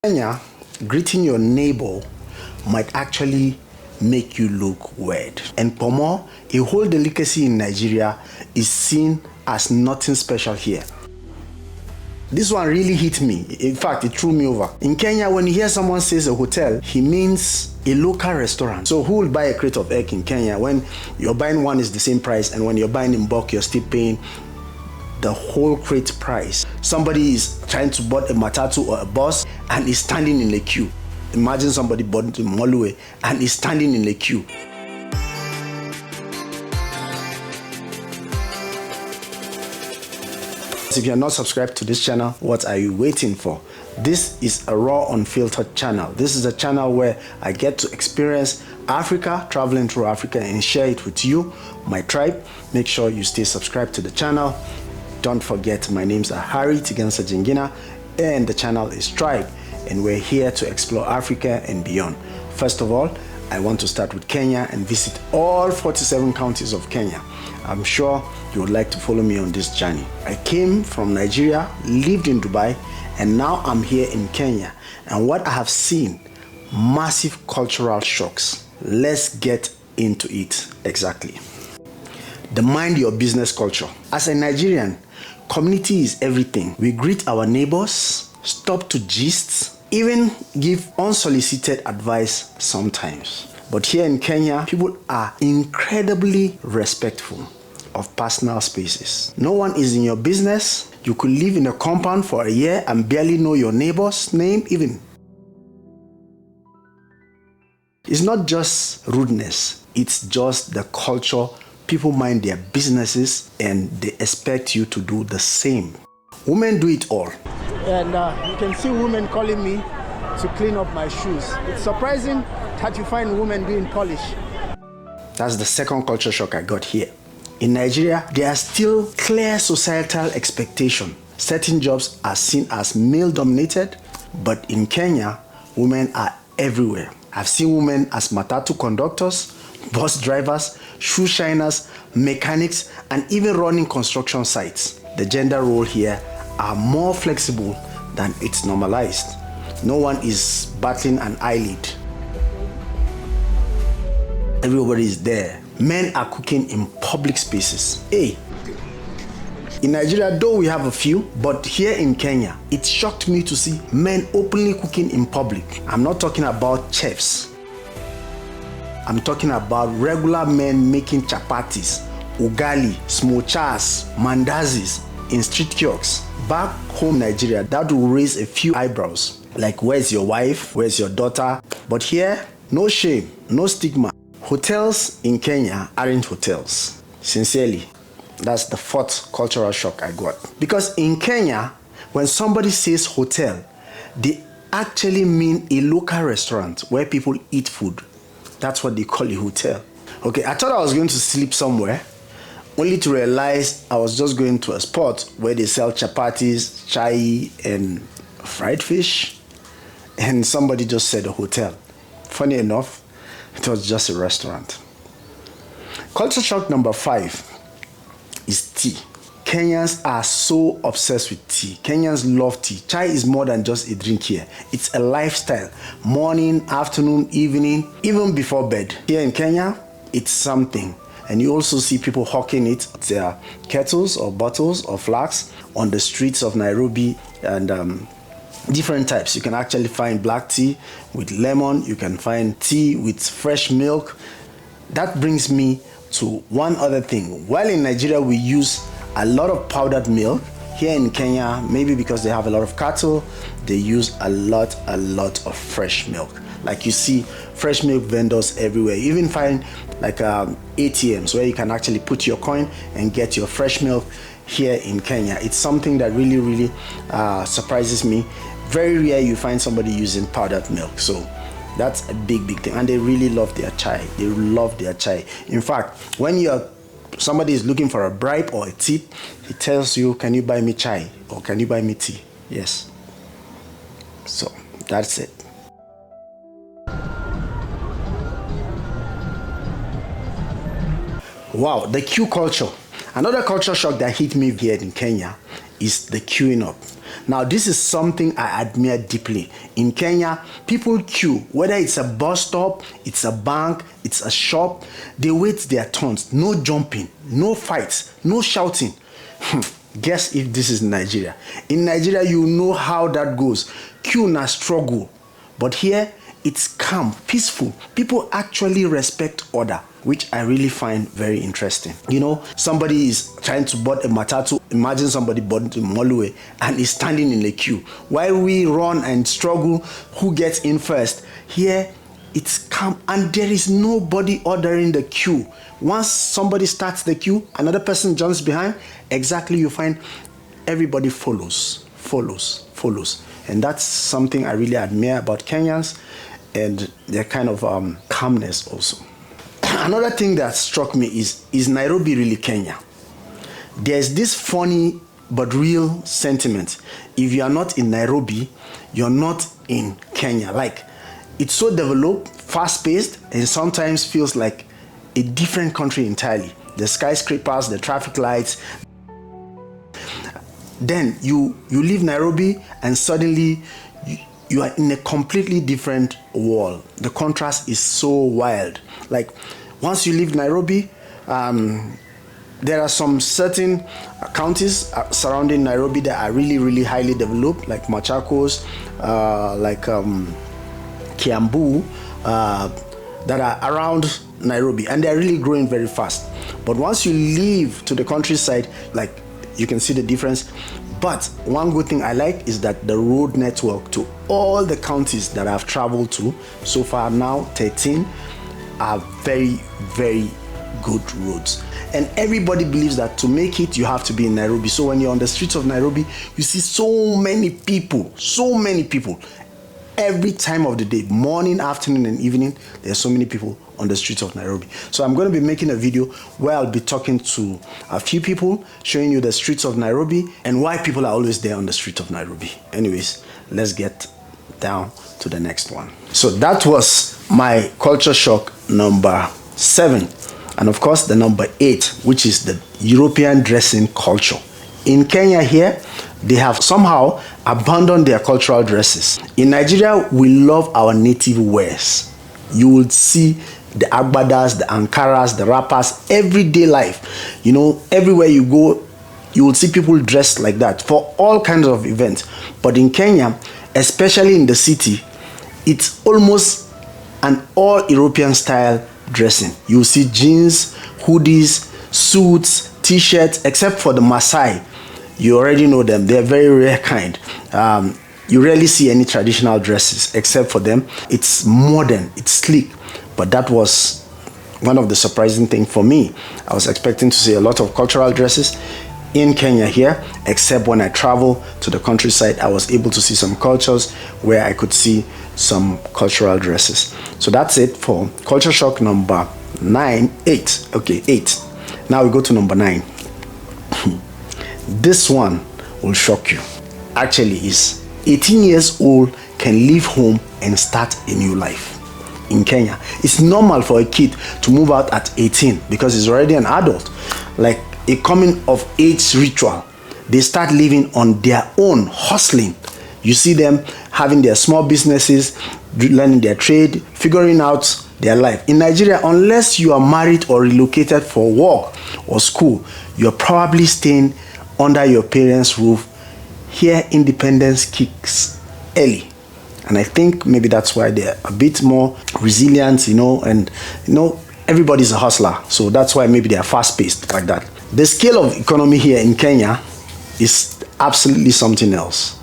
Kenya, greeting your neighbor might actually make you look weird. And Pomo, a whole delicacy in Nigeria, is seen as nothing special here. This one really hit me. In fact, it threw me over. In Kenya, when you hear someone says a hotel, he means a local restaurant. So who will buy a crate of egg in Kenya when you're buying one is the same price, and when you're buying in bulk, you're still paying the whole crate price? Somebody is trying to board a matatu or a bus and is standing in a queue. Imagine somebody boarding to Moluwe and is standing in a queue. If you're not subscribed to this channel, what are you waiting for? This is a raw, unfiltered channel. This is a channel where I get to experience Africa, traveling through Africa, and share it with you, my tribe. Make sure you stay subscribed to the channel. Don't forget, my name's Harry Tigansa Jingina, and the channel is THrybE, and we're here to explore Africa and beyond. First of all, I want to start with Kenya and visit all 47 counties of Kenya. I'm sure you would like to follow me on this journey. I came from Nigeria, lived in Dubai, and now I'm here in Kenya. And what I have seen, massive cultural shocks. Let's get into it exactly. The mind your business culture. As a Nigerian, community is everything. We greet our neighbors, stop to gist, even give unsolicited advice sometimes. But here in Kenya, people are incredibly respectful of personal spaces. No one is in your business. You could live in a compound for a year and barely know your neighbor's name even. It's not just rudeness, it's just the culture. People mind their businesses and they expect you to do the same. Women do it all. And you can see women calling me to clean up my shoes. It's surprising that you find women doing polish. That's the second culture shock I got here. In Nigeria, there are still clear societal expectations. Certain jobs are seen as male-dominated, but in Kenya, women are everywhere. I've seen women as matatu conductors, bus drivers, shoe shiners, mechanics, and even running construction sites. The gender role here are more flexible than it's normalized. No one is battling an eyelid. Everybody is there. Men are cooking in public spaces. Hey, in Nigeria, though we have a few, but here in Kenya, it shocked me to see men openly cooking in public. I'm not talking about chefs. I'm talking about regular men making chapatis, ugali, smochas, mandazis in street kiosks. Back home Nigeria, that will raise a few eyebrows. Like, where's your wife? Where's your daughter? But here, no shame, no stigma. Hotels in Kenya aren't hotels. Sincerely, that's the fourth cultural shock I got. Because in Kenya, when somebody says hotel, they actually mean a local restaurant where people eat food. That's what they call a hotel. Okay, I thought I was going to sleep somewhere, only to realize I was just going to a spot where they sell chapatis, chai, and fried fish, and somebody just said a hotel. Funny enough, it was just a restaurant. Culture shock number 5 is tea. Kenyans are so obsessed with tea. Kenyans love tea. Chai is more than just a drink here. It's a lifestyle. Morning, afternoon, evening, even before bed. Here in Kenya, it's something. And you also see people hawking it. There kettles or bottles or flasks on the streets of Nairobi, and different types. You can actually find black tea with lemon. You can find tea with fresh milk. That brings me to one other thing. While in Nigeria we use a lot of powdered milk, here in Kenya, maybe because they have a lot of cattle, they use a lot of fresh milk. Like you see fresh milk vendors everywhere. You even find like ATMs where you can actually put your coin and get your fresh milk here in Kenya. It's something that really surprises me. Very rare you find somebody using powdered milk. So that's a big thing. And they really love their chai. They love their chai. In fact, when somebody is looking for a bribe or a tip, he tells you, can you buy me chai? Or can you buy me tea? Yes. So that's it. Wow, the queue culture. Another culture shock that hit me here in Kenya is the queuing up. Now, this is something I admire deeply. In Kenya, people queue, whether it's a bus stop, it's a bank, it's a shop, they wait their turns. No jumping, no fights, no shouting. Guess if this is Nigeria. In Nigeria, you know how that goes. Queue na struggle. But here, it's calm, peaceful. People actually respect order, which I really find very interesting. You know, somebody is trying to board a matatu. Imagine somebody boarding Moluwe and is standing in the queue. While we run and struggle, who gets in first? Here, it's calm and there is nobody ordering the queue. Once somebody starts the queue, another person jumps behind. Exactly, you find everybody follows. And that's something I really admire about Kenyans and their kind of calmness also. Another thing that struck me is Nairobi really Kenya? There's this funny but real sentiment. If you are not in Nairobi, you're not in Kenya. Like, it's so developed, fast-paced, and sometimes feels like a different country entirely. The skyscrapers, the traffic lights. Then you leave Nairobi and suddenly you are in a completely different world. The contrast is so wild. Like, once you leave Nairobi, there are some certain counties surrounding Nairobi that are really, really highly developed, like Machakos, like Kiambu, that are around Nairobi, and they're really growing very fast. But once you leave to the countryside, like, you can see the difference. But one good thing I like is that the road network to all the counties that I've traveled to so far now, 13, are very, very good roads. And everybody believes that to make it, you have to be in Nairobi. So when you're on the streets of Nairobi, you see so many people, every time of the day, morning, afternoon, and evening. There's so many people on the streets of Nairobi. So I'm going to be making a video where I'll be talking to a few people, showing you the streets of Nairobi and why people are always there on the street of Nairobi. Anyways, let's get down to the next one. So that was my culture shock number 7. And of course, the number 8, which is the European dressing culture. In Kenya here, they have somehow abandoned their cultural dresses. In Nigeria, we love our native wears. You will see the agbadas, the ankaras, the wrappers, everyday life. You know, everywhere you go, you will see people dressed like that for all kinds of events. But in Kenya, especially in the city, it's almost an all European style dressing. You will see jeans, hoodies, suits, t-shirts, except for the Maasai. You already know them. They're very rare kind. You rarely see any traditional dresses except for them. It's modern, it's sleek. But that was one of the surprising things for me. I was expecting to see a lot of cultural dresses in Kenya here, except when I travel to the countryside, I was able to see some cultures where I could see some cultural dresses. So that's it for culture shock number 8. Okay, 8. Now we go to number 9. This one will shock you. Actually, is 18 years old can leave home and start a new life. In Kenya, it's normal for a kid to move out at 18 because he's already an adult. Like a coming of age ritual. They start living on their own, hustling. You see them having their small businesses, learning their trade, figuring out their life. In Nigeria, unless you are married or relocated for work or school, you're probably staying under your parents' roof. Here, independence kicks early. And I think maybe that's why they're a bit more resilient, and everybody's a hustler. So that's why maybe they're fast-paced like that. The scale of economy here in Kenya is absolutely something else.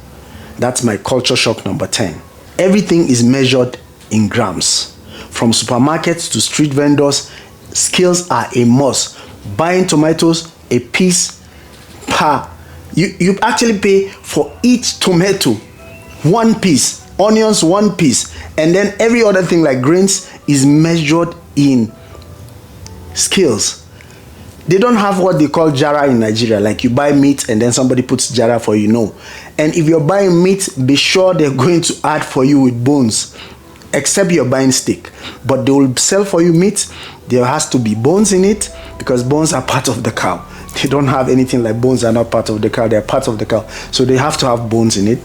That's my culture shock number 10. Everything is measured in grams. From supermarkets to street vendors, scales are a must. Buying tomatoes, a piece per. You actually pay for each tomato 1 piece, onions 1 piece, and then every other thing like grains is measured in scales. They don't have what they call jara in Nigeria, like you buy meat and then somebody puts jara for you. No. And if you're buying meat, be sure they're going to add for you with bones, except you're buying steak. But they will sell for you meat. There has to be bones in it because bones are part of the cow. They don't have anything like bones are not part of the cow. They're part of the cow. So they have to have bones in it.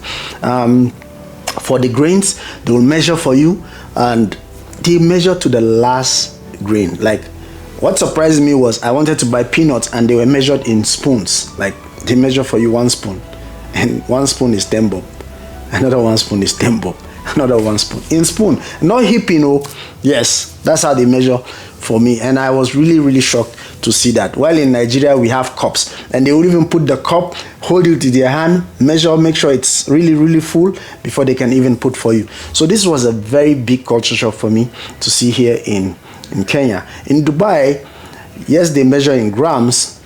For the grains, they will measure for you, and they measure to the last grain. Like, what surprised me was I wanted to buy peanuts and they were measured in spoons. Like, they measure for you 1 spoon, and 1 spoon is 10 bob. Another 1 spoon is 10 bob. Another 1 spoon in spoon, not heap, you know. Yes, that's how they measure for me, and I was really shocked to see that. While in Nigeria we have cups, and they will even put the cup, hold it to their hand, measure, make sure it's really full before they can even put for you. So this was a very big culture shock for me to see here in Kenya. In Dubai, yes, they measure in grams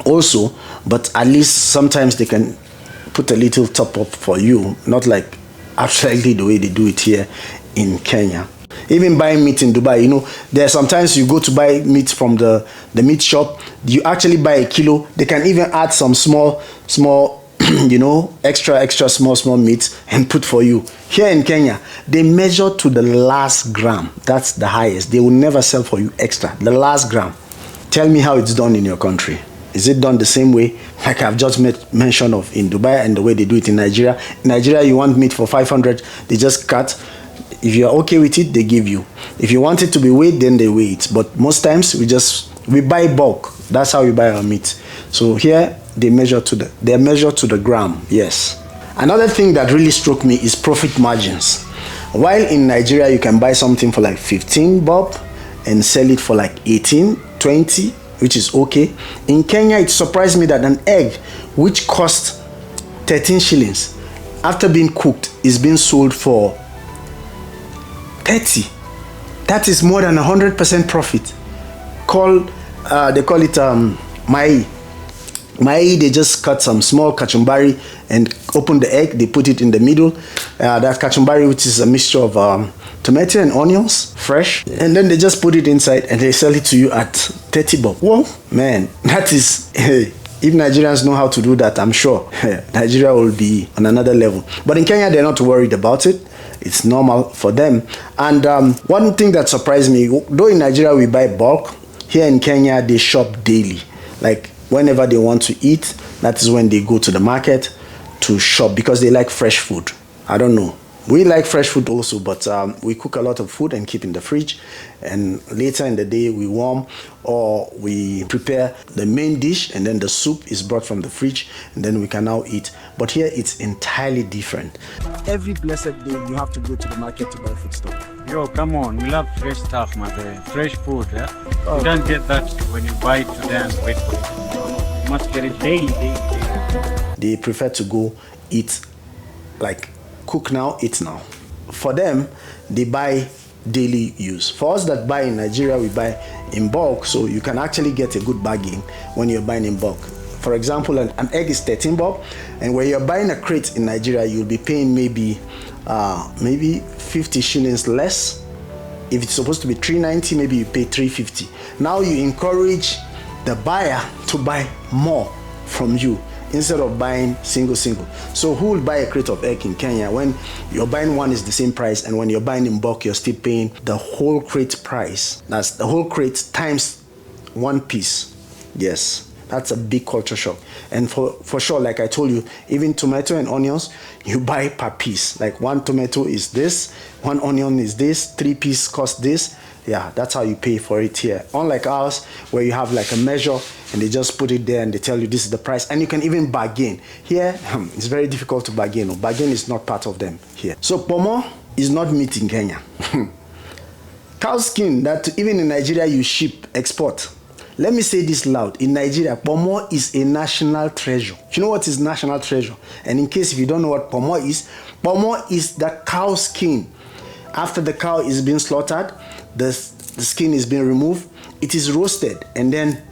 also, but at least sometimes they can put a little top up for you, not like absolutely the way they do it here in Kenya. Even buying meat in Dubai, you know, there are sometimes you go to buy meat from the meat shop, you actually buy a kilo, they can even add some small you know, extra small meat and put for you. Here in Kenya, they measure to the last gram. That's the highest. They will never sell for you extra, the last gram. Tell me how it's done in your country. Is it done the same way like I've just mentioned of in Dubai, and the way they do it in Nigeria? In Nigeria, you want meat for 500, they just cut. If you're okay with it, they give you. If you want it to be weighed, then they weigh it. But most times we buy bulk. That's how we buy our meat. So here they measure to the gram. Yes. Another thing that really struck me is profit margins. While in Nigeria you can buy something for like 15 bob and sell it for like 18, 20, which is okay. In Kenya, it surprised me that an egg which cost 13 shillings after being cooked is being sold for 30. That is more than 100% profit. They call it mai. Mai, they just cut some small kachumbari and open the egg. They put it in the middle. That kachumbari, which is a mixture of tomato and onions, fresh. And then they just put it inside and they sell it to you at 30 bob. Whoa, man, that is... If Nigerians know how to do that, I'm sure Nigeria will be on another level. But in Kenya, they're not worried about it. It's normal for them. And one thing that surprised me, though in Nigeria we buy bulk, here in Kenya they shop daily. Like whenever they want to eat, that is when they go to the market to shop, because they like fresh food. I don't know. We like fresh food also, but we cook a lot of food and keep in the fridge, and later in the day we warm or we prepare the main dish, and then the soup is brought from the fridge and then we can now eat. But here it's entirely different. Every blessed day you have to go to the market to buy food stuff. Yo, come on, we love fresh stuff, man. Fresh food, yeah? You don't get that when you buy it today and wait for it. You must get it daily. They prefer to go eat, like cook now, eat now. For them, they buy daily use. For us that buy in Nigeria, we buy in bulk, so you can actually get a good bargain when you're buying in bulk. For example, an egg is 13 bob, and when you're buying a crate in Nigeria, you'll be paying maybe 50 shillings less. If it's supposed to be 390, maybe you pay 350. Now you encourage the buyer to buy more from you instead of buying single. So who will buy a crate of egg in Kenya when you're buying one is the same price, and when you're buying in bulk, you're still paying the whole crate price? That's the whole crate times one piece. Yes, that's a big culture shock. And for sure, like I told you, even tomato and onions, you buy per piece. Like one tomato is this, one onion is this, 3 pieces cost this. Yeah, that's how you pay for it here. Unlike ours, where you have like a measure and they just put it there and they tell you this is the price, and you can even bargain. Here, it's very difficult to bargain. Bargain is not part of them here. So Pomo is not meat in Kenya. Cow skin that even in Nigeria you ship, export. Let me say this loud. In Nigeria, Pomo is a national treasure. You know what is national treasure? And in case if you don't know what Pomo is the cow skin. After the cow is being slaughtered, the skin is being removed, it is roasted, and then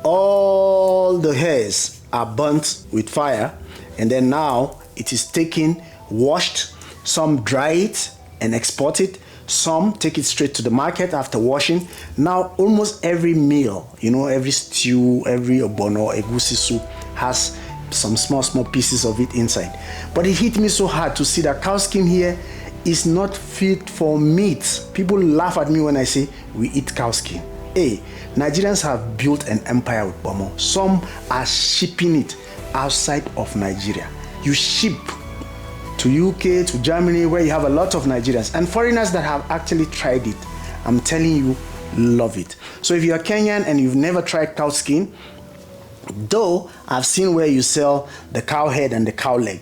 all the hairs are burnt with fire, and then now it is taken, washed. Some dry it and export it, some take it straight to the market after washing. Now almost every meal, you know, every stew, every obono, egusi soup has some small pieces of it inside. But it hit me so hard to see that cow skin here is not fit for meat. People laugh at me when I say we eat cow skin. Hey, Nigerians have built an empire with Pomo. Some are shipping it outside of Nigeria. You ship to UK, to Germany, where you have a lot of Nigerians and foreigners that have actually tried it. I'm telling you, love it. So if you're Kenyan and you've never tried cow skin, though I've seen where you sell the cow head and the cow leg.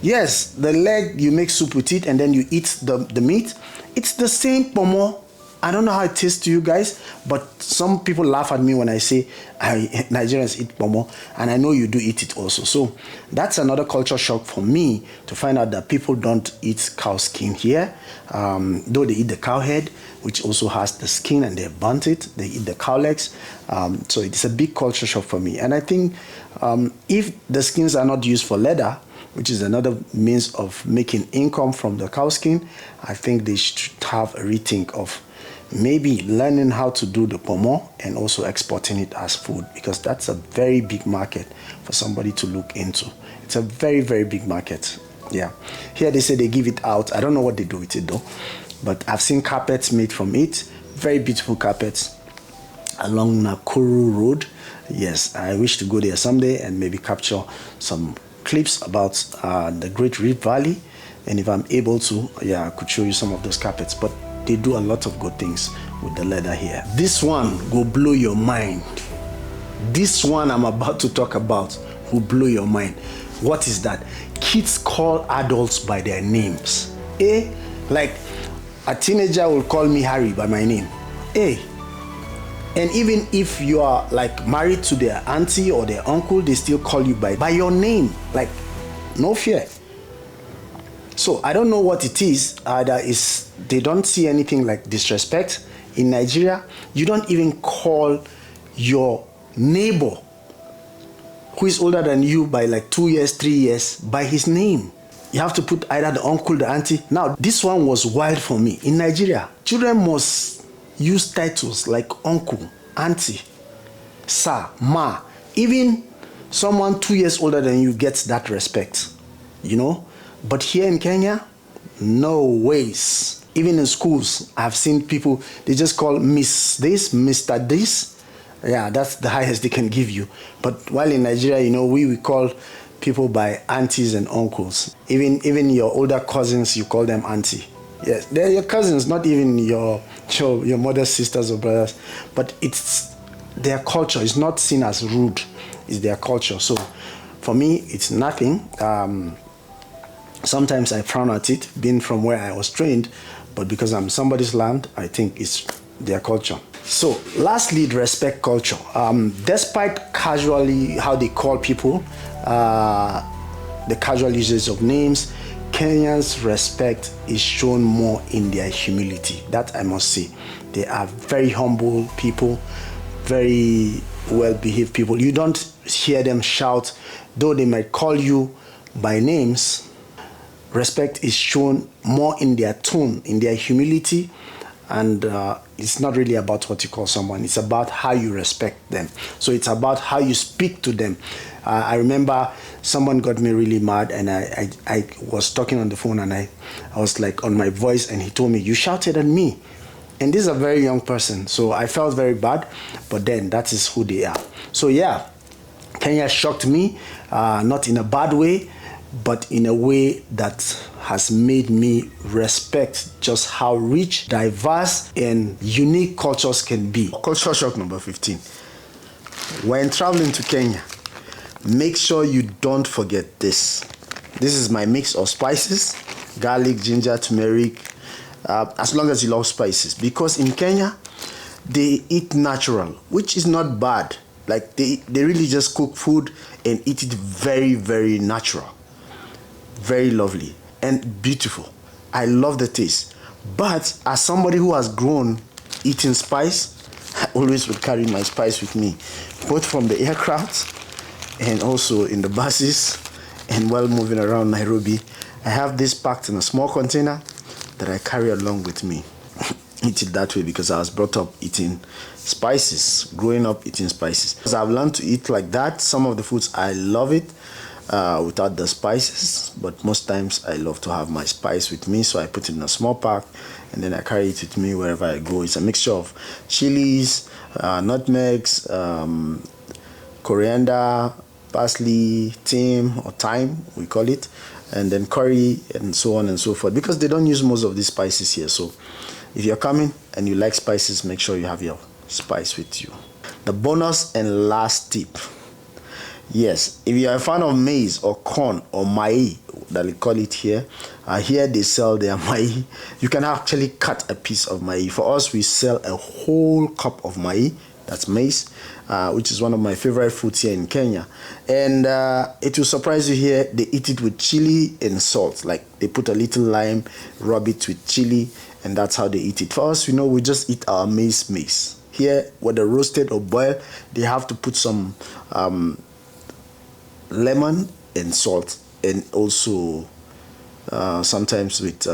Yes, the leg, you make soup with it and then you eat the meat. It's the same Pomo. I don't know how it tastes to you guys, but some people laugh at me when I say Nigerians eat Pomo, and I know you do eat it also. So that's another culture shock for me to find out that people don't eat cow skin here, though they eat the cow head, which also has the skin, and they burnt it. They eat the cow legs. So it's a big culture shock for me. And I think if the skins are not used for leather, which is another means of making income from the cow skin, I think they should have a rethink of maybe learning how to do the Pomo and also exporting it as food, because that's a very big market for somebody to look into. It's a very, very big market. Yeah. Here they say they give it out. I don't know what they do with it though, but I've seen carpets made from it. Very beautiful carpets along Nakuru Road. Yes, I wish to go there someday and maybe capture some clips about the Great Rift Valley. And if I'm able to, yeah, I could show you some of those carpets. But they do a lot of good things with the leather here. This one will blow your mind. This one I'm about to talk about will blow your mind. What is that? Kids call adults by their names. Like a teenager will call me Harry by my name. And even if you are like married to their auntie or their uncle, they still call you by your name. Like, no fear. So I don't know what it is. They don't see anything like disrespect. In Nigeria, you don't even call your neighbor who is older than you by like 2 years, 3 years by his name. You have to put either the uncle, the auntie. Now, this one was wild for me. In Nigeria, children must use titles like uncle, auntie, sir, ma. Even someone 2 years older than you gets that respect, you know? But here in Kenya, no ways. Even in schools, I've seen people, they just call Miss this, Mr. this. Yeah, that's the highest they can give you. But while in Nigeria, you know, we call people by aunties and uncles. Even your older cousins, you call them auntie. Yes, they're your cousins, not even your mother's sisters or brothers. But it's their culture. It's not seen as rude. It's their culture. So for me, it's nothing. Sometimes I frown at it, being from where I was trained, but because I'm somebody's land, I think it's their culture. So lastly, the respect culture. Despite casually how they call people, the casual usage of names, Kenyans' respect is shown more in their humility. That I must say. They are very humble people, very well-behaved people. You don't hear them shout, though they might call you by names. Respect is shown more in their tone, in their humility, and it's not really about what you call someone. It's about how you respect them. So it's about how you speak to them. I remember someone got me really mad, and I was talking on the phone, and I was like on my voice, and he told me, "You shouted at me." And this is a very young person, so I felt very bad, but then that is who they are. So yeah, Kenya shocked me, not in a bad way, but in a way that has made me respect just how rich, diverse, and unique cultures can be. Culture shock number 15. When traveling to Kenya, make sure you don't forget this. This is my mix of spices: garlic, ginger, turmeric, as long as you love spices. Because in Kenya, they eat natural, which is not bad. Like they really just cook food and eat it very, very natural. Very lovely and beautiful. I love the taste. But as somebody who has grown eating spice, I always would carry my spice with me, both from the aircraft and also in the buses and while moving around Nairobi. I have this packed in a small container that I carry along with me. Eat it that way because I was brought up eating spices, growing up eating spices. Because I've learned to eat like that. Some of the foods I love it without the spices, but most times I love to have my spice with me, so I put it in a small pack and then I carry it with me wherever I go. It's a mixture of chilies, nutmegs, coriander, parsley, thyme or thyme, we call it, and then curry and so on and so forth, because they don't use most of these spices here. So if you're coming and you like spices, make sure you have your spice with you. The bonus and last tip. Yes, if you are a fan of maize or corn or mai, that we call it here, here they sell their mai. You can actually cut a piece of mai. For us, we sell a whole cup of mai, that's maize, which is one of my favorite foods here in Kenya. And it will surprise you here, they eat it with chili and salt. Like they put a little lime, rub it with chili, and that's how they eat it. For us, we just eat our maize. Here, whether roasted or boiled, they have to put some lemon and salt, and also sometimes with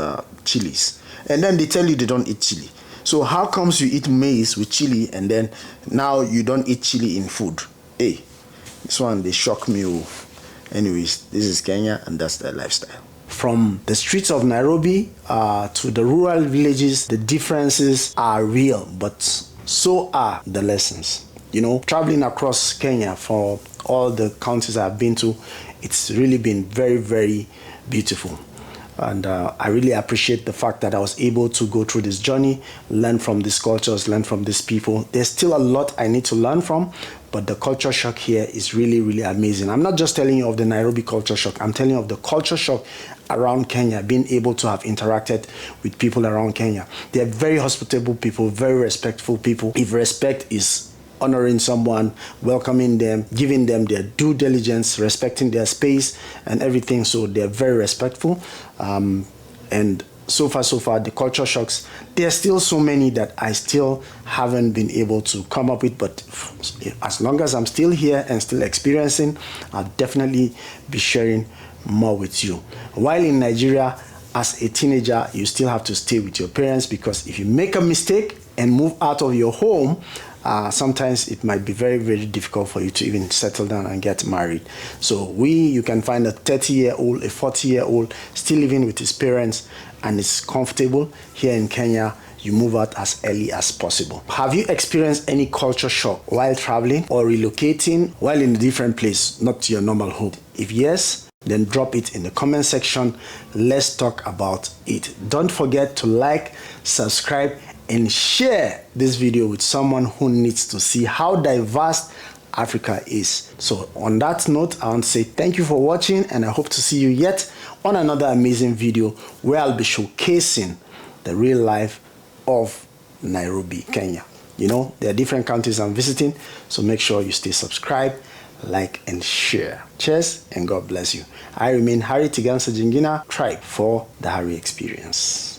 chilies. And then they tell you they don't eat chili. So how comes you eat maize with chili and then now you don't eat chili in food? Hey, this one, they shock me. Anyways, this is Kenya and that's their lifestyle. From the streets of Nairobi to the rural villages, the differences are real, but so are the lessons. Traveling across Kenya for all the counties I've been to, it's really been very, very beautiful. And I really appreciate the fact that I was able to go through this journey, learn from these cultures, learn from these people. There's still a lot I need to learn from, but the culture shock here is really, really amazing. I'm not just telling you of the Nairobi culture shock, I'm telling you of the culture shock around Kenya, being able to have interacted with people around Kenya. They're very hospitable people, very respectful people. If respect is honoring someone, welcoming them, giving them their due diligence, respecting their space and everything. So they're very respectful. And so far, the culture shocks, there's still so many that I still haven't been able to come up with. But as long as I'm still here and still experiencing, I'll definitely be sharing more with you. While in Nigeria, as a teenager, you still have to stay with your parents, because if you make a mistake and move out of your home, sometimes it might be very, very difficult for you to even settle down and get married. So you can find a 30-year-old, a 40-year-old still living with his parents and is comfortable. Here in Kenya, you move out as early as possible. Have you experienced any culture shock while traveling or relocating while in a different place, not your normal home? If yes, then drop it in the comment section. Let's talk about it. Don't forget to like, subscribe, and share this video with someone who needs to see how diverse Africa is. So on that note, I want to say thank you for watching, and I hope to see you yet on another amazing video where I'll be showcasing the real life of Nairobi, Kenya. There are different countries I'm visiting, so make sure you stay subscribed, like, and share. Cheers, and God bless you. I remain Harry Tigansa Jingina, THrybE for the Harry Experience.